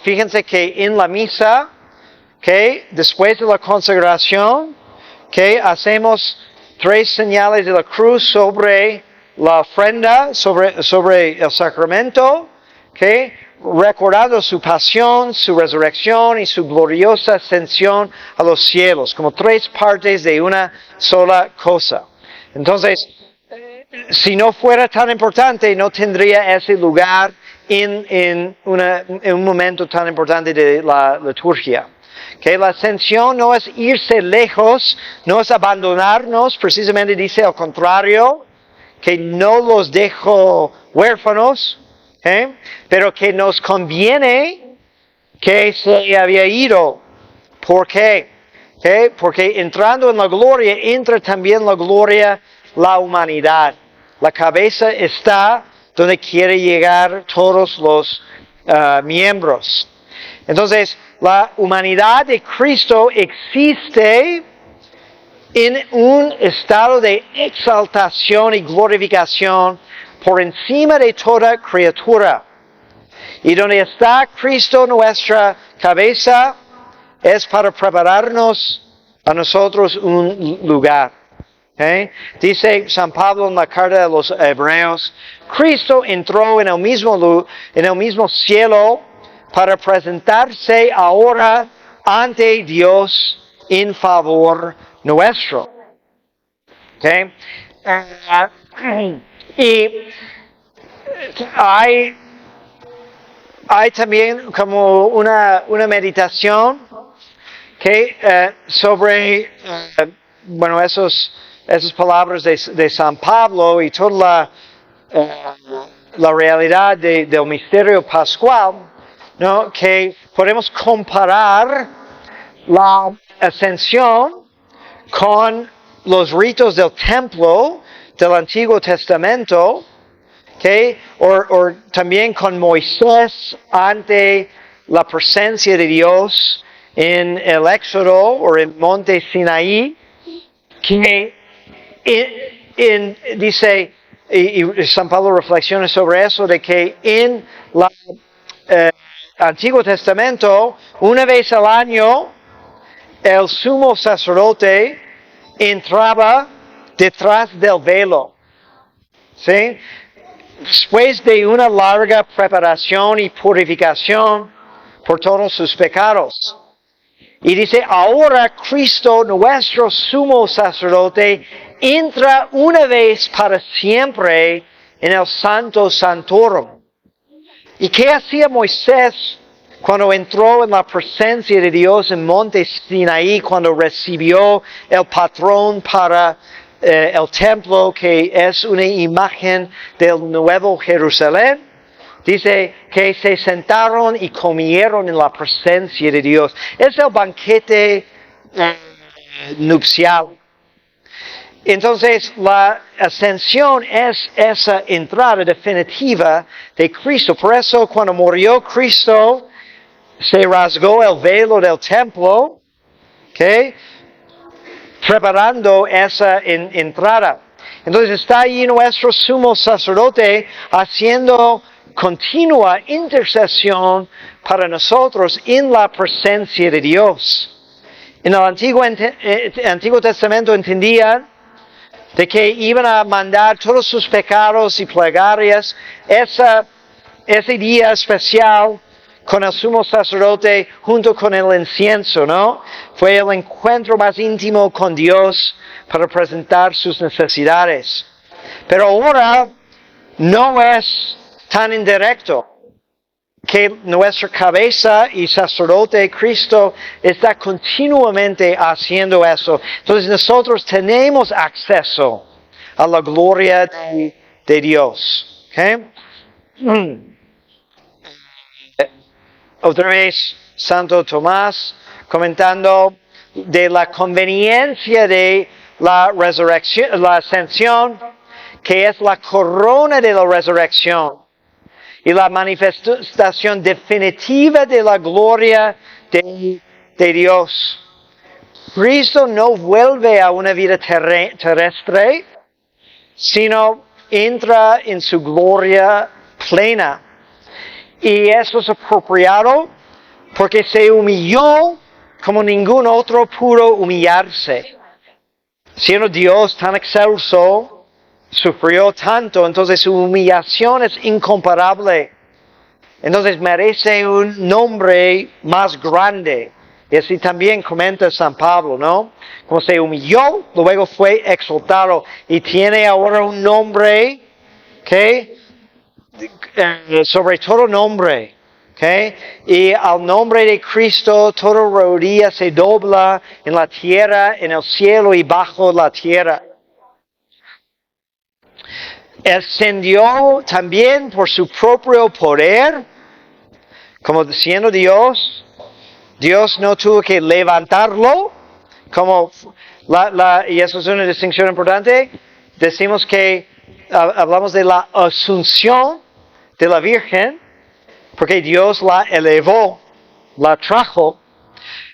Fíjense que en la misa, después de la consagración, hacemos 3 señales de la cruz sobre la ofrenda, sobre el sacramento, recordando su pasión, su resurrección y su gloriosa ascensión a los cielos, como 3 partes de una sola cosa. Entonces, si no fuera tan importante, no tendría ese lugar en un momento tan importante de la liturgia. La ascensión no es irse lejos, no es abandonarnos, precisamente dice al contrario, que no los dejo huérfanos, pero que nos conviene que se había ido. ¿Por qué? Porque entrando en la gloria, entra también la gloria la humanidad. La cabeza está donde quiere llegar todos los miembros. Entonces, la humanidad de Cristo existe en un estado de exaltación y glorificación por encima de toda criatura. Y donde está Cristo nuestra cabeza es para prepararnos a nosotros un lugar. ¿Okay? Dice San Pablo en la carta de los Hebreos, Cristo entró en el mismo cielo para presentarse ahora ante Dios en favor nuestro. ¿Okay? Y hay también como una meditación sobre esas palabras de San Pablo y toda la realidad del misterio pascual, ¿no? Que podemos comparar la ascensión con los ritos del templo del Antiguo Testamento, o también con Moisés ante la presencia de Dios en el Éxodo o en Monte Sinaí, que dice, y San Pablo reflexiona sobre eso, de que en el Antiguo Testamento, una vez al año, el sumo sacerdote entraba detrás del velo. ¿Sí? Después de una larga preparación y purificación por todos sus pecados. Y dice, ahora Cristo, nuestro sumo sacerdote, entra una vez para siempre en el Santo Santorum. ¿Y qué hacía Moisés cuando entró en la presencia de Dios en Monte Sinaí, cuando recibió el patrón para el templo, que es una imagen del Nuevo Jerusalén? Dice que se sentaron y comieron en la presencia de Dios. Es el banquete nupcial. Entonces, la ascensión es esa entrada definitiva de Cristo. Por eso, cuando murió Cristo, se rasgó el velo del templo, preparando esa entrada. Entonces, está ahí nuestro sumo sacerdote haciendo continua intercesión para nosotros en la presencia de Dios. En el Antiguo Testamento entendían de que iban a mandar todos sus pecados y plegarias ese día especial con el sumo sacerdote junto con el incienso, ¿no? Fue el encuentro más íntimo con Dios para presentar sus necesidades. Pero ahora no es tan indirecto, que nuestra cabeza y sacerdote Cristo está continuamente haciendo eso. Entonces nosotros tenemos acceso a la gloria de Dios. Otra vez Santo Tomás comentando de la conveniencia de la resurrección, la ascensión, que es la corona de la resurrección y la manifestación definitiva de la gloria de Dios. Cristo no vuelve a una vida terrestre, sino entra en su gloria plena. Y eso es apropiado porque se humilló como ningún otro pudo humillarse. Siendo Dios tan excelso, sufrió tanto, entonces su humillación es incomparable. Entonces merece un nombre más grande. Y así también comenta San Pablo, ¿no? Como se humilló, luego fue exaltado y tiene ahora un nombre que sobre todo nombre. Y al nombre de Cristo toda rodilla se dobla en la tierra, en el cielo y bajo la tierra. Ascendió también por su propio poder, como siendo Dios. Dios no tuvo que levantarlo, y eso es una distinción importante. Decimos que hablamos de la asunción de la Virgen, porque Dios la elevó, la trajo,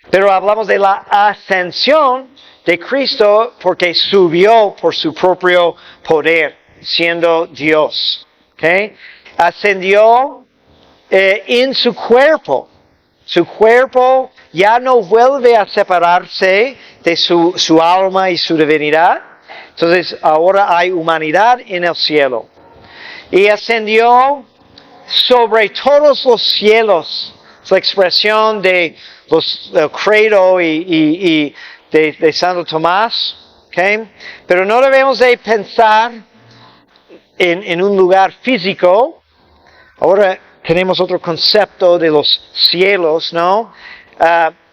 pero hablamos de la ascensión de Cristo porque subió por su propio poder, siendo Dios. Ascendió en su cuerpo. Su cuerpo ya no vuelve a separarse de su alma y su divinidad. Entonces ahora hay humanidad en el cielo. Y ascendió sobre todos los cielos. Es la expresión de el credo y de Santo Tomás. ¿Okay? Pero no debemos de pensar en un lugar físico. Ahora tenemos otro concepto de los cielos, ¿no?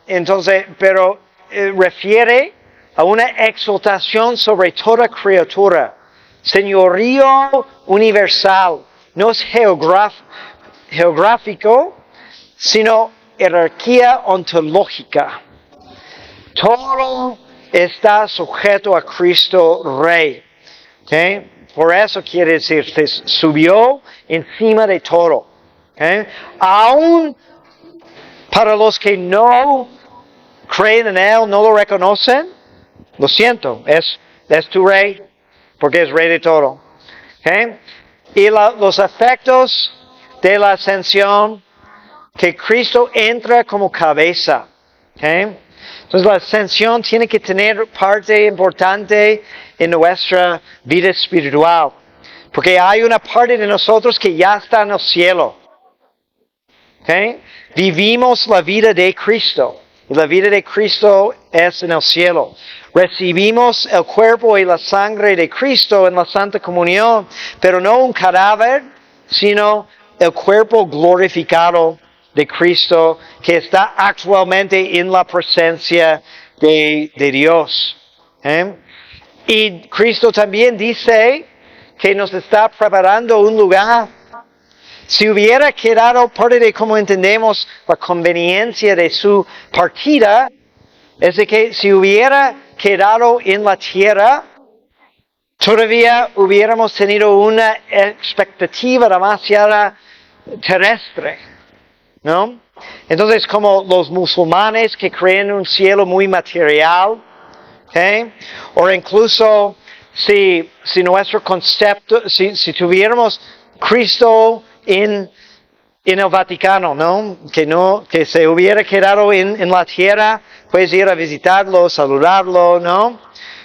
Entonces, pero refiere a una exaltación sobre toda criatura. Señorío universal. No es geográfico, sino jerarquía ontológica. Todo está sujeto a Cristo Rey. ¿Okay? Por eso quiere decir, se subió encima de todo. ¿Okay? Aún para los que no creen en Él, no lo reconocen, lo siento, es tu Rey, porque es Rey de todo. ¿Okay? Y los efectos de la ascensión, que Cristo entra como cabeza. ¿Okay? Entonces la ascensión tiene que tener parte importante en nuestra vida espiritual. Porque hay una parte de nosotros que ya está en el cielo. ¿Okay? Vivimos la vida de Cristo. Y la vida de Cristo es en el cielo. Recibimos el cuerpo y la sangre de Cristo en la Santa Comunión. Pero no un cadáver, sino el cuerpo glorificado de Cristo que está actualmente en la presencia de Dios. Y Cristo también dice que nos está preparando un lugar. Si hubiera quedado parte de cómo entendemos la conveniencia de su partida, es de que si hubiera quedado en la tierra, todavía hubiéramos tenido una expectativa demasiado terrestre. ¿No? Entonces, como los musulmanes que creen en un cielo muy material, ¿okay? O incluso si nuestro concepto, si tuviéramos Cristo en el Vaticano, ¿no? Que se hubiera quedado en la tierra, puedes ir a visitarlo, saludarlo, ¿no?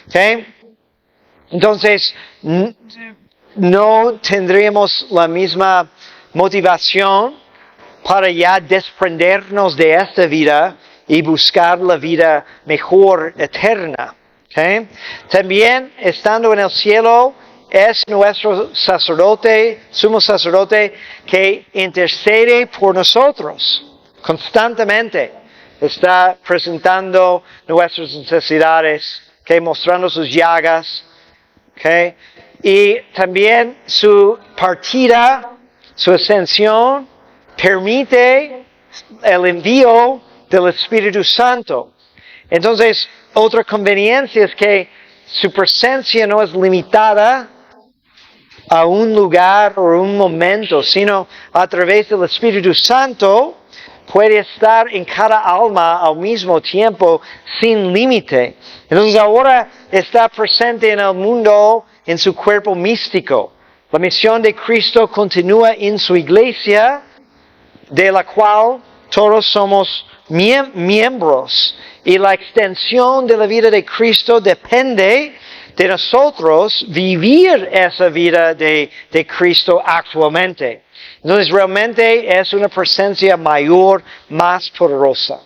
¿Okay? Entonces, no tendríamos la misma motivación para ya desprendernos de esta vida y buscar la vida mejor, eterna. ¿Okay? También, estando en el cielo, es nuestro sacerdote, sumo sacerdote, que intercede por nosotros constantemente. Está presentando nuestras necesidades, ¿okay? Mostrando sus llagas. ¿Okay? Y también su partida, su ascensión, permite el envío del Espíritu Santo. Entonces, otra conveniencia es que su presencia no es limitada a un lugar o un momento, sino a través del Espíritu Santo puede estar en cada alma al mismo tiempo sin límite. Entonces ahora está presente en el mundo en su cuerpo místico. La misión de Cristo continúa en su iglesia, de la cual todos somos miembros. Y la extensión de la vida de Cristo depende de nosotros vivir esa vida de Cristo actualmente. Entonces realmente es una presencia mayor, más poderosa.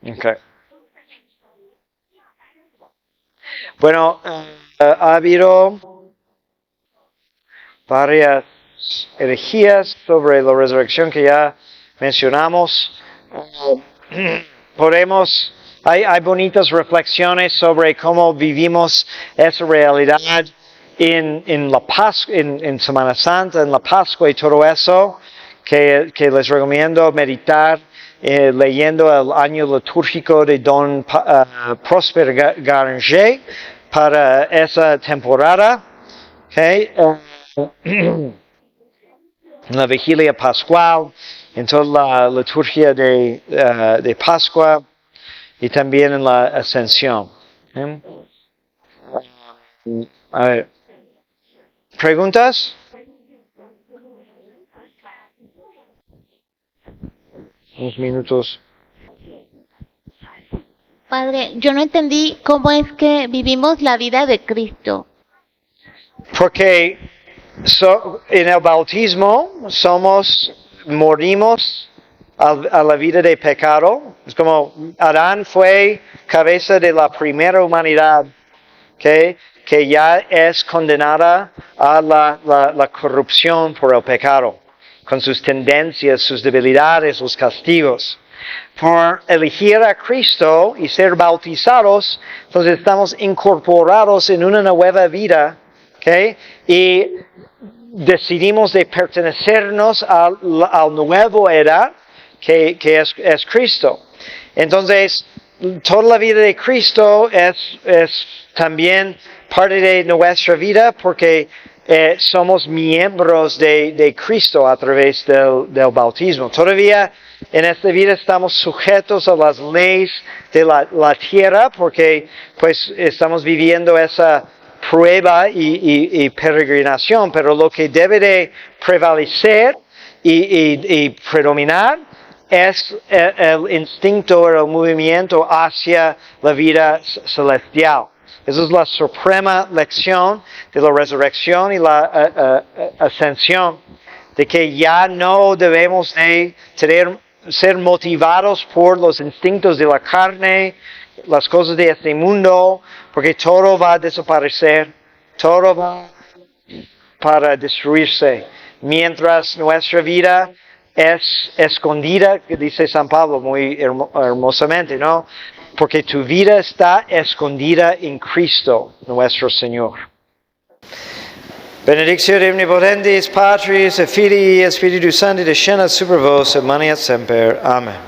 Okay. Bueno, ha habido varias herejías sobre la resurrección que ya mencionamos. Hay bonitas reflexiones sobre cómo vivimos esa realidad en la Pascua, en Semana Santa, en la Pascua y todo eso, que les recomiendo meditar leyendo el año litúrgico de Don Prosper Garanger para esa temporada. Okay. En la vigilia pascual, en toda la liturgia de Pascua y también en la ascensión. A ver, ¿Preguntas? Unos minutos. Padre, yo no entendí cómo es que vivimos la vida de Cristo. Porque en el bautismo morimos a la vida de pecado. Es como Adán fue cabeza de la primera humanidad, ¿okay? Que ya es condenada a la corrupción por el pecado, con sus tendencias, sus debilidades, los castigos. Por elegir a Cristo y ser bautizados, entonces estamos incorporados en una nueva vida, ¿okay? Y decidimos de pertenecernos al nuevo era que es Cristo. Entonces, toda la vida de Cristo es también parte de nuestra vida porque somos miembros de Cristo a través del bautismo. Todavía en esta vida estamos sujetos a las leyes de la tierra porque pues estamos viviendo esa prueba y peregrinación, pero lo que debe de prevalecer y predominar es el instinto, el movimiento hacia la vida celestial. Esa es la suprema lección de la resurrección y la ascensión, de que ya no debemos de ser motivados por los instintos de la carne, las cosas de este mundo, porque todo va a desaparecer, todo va para destruirse, mientras nuestra vida es escondida, que dice San Pablo muy hermosamente, ¿no? Porque tu vida está escondida en Cristo, nuestro Señor. Benedictio omnipotentis Patris et Filii et Spiritus Sancti descendat super vos et manet semper. Amen.